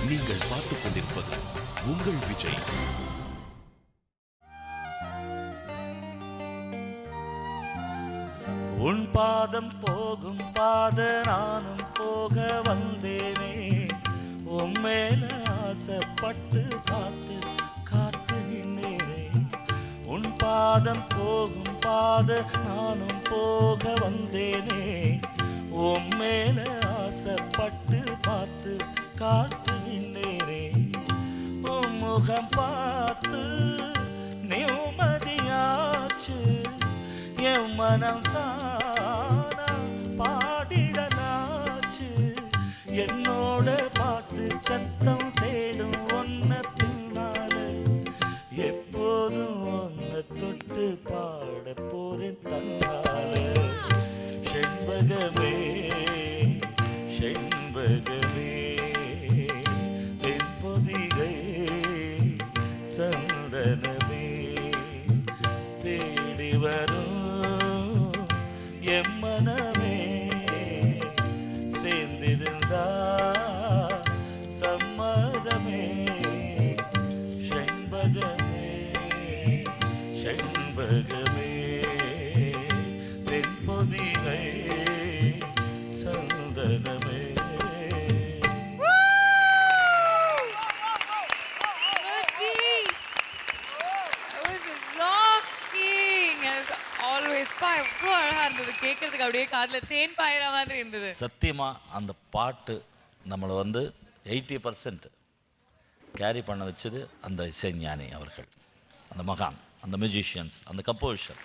நீங்கள் பார்த்துக் கொண்டிருப்பது உங்கள் விஜய். உன் பாதம் போகும் பாத நானும் போக வந்தேனே, உன் மேல ஆசைப்பட்டு காத்து காத்து நின்னேனே. உன் பாதம் போகும் பாத நானும் போக வந்தேனே, உன் மேல ஆசைப்பட்டு பார்த்து காத்து நின்னேனே. உன் முகம் பார்த்து நிம்மதியாச்சு, என் மனம் தானா பாடிடலாச்சு. என்னோட பாட்டு சத்தம் தேடும் ஒன்ன பின்னால, எப்போதும் ஒன்ன தொட்டு பாட போறேன் தன்னால. செண்பகமே செண்பகமே தென்பொதிகை சந்தனமே, தேடி வரும் எம்மனமே, சேர்ந்திருந்தா சம்மதமே. செண்பகமே செண்பகமே தென்பொதிகை சந்தனமே. கேட்கறதுக்கு அப்படியே காதுல தேன் பாயிற மாதிரி இருந்தது. சத்தியமா அந்த பாட்டு நம்மளை வந்து 80% கேரி பண்ண வச்சது அந்த இசைஞானி அவர்கள், அந்த மகான், அந்த மியூசிஷியன்ஸ், அந்த கம்போசிஷன்.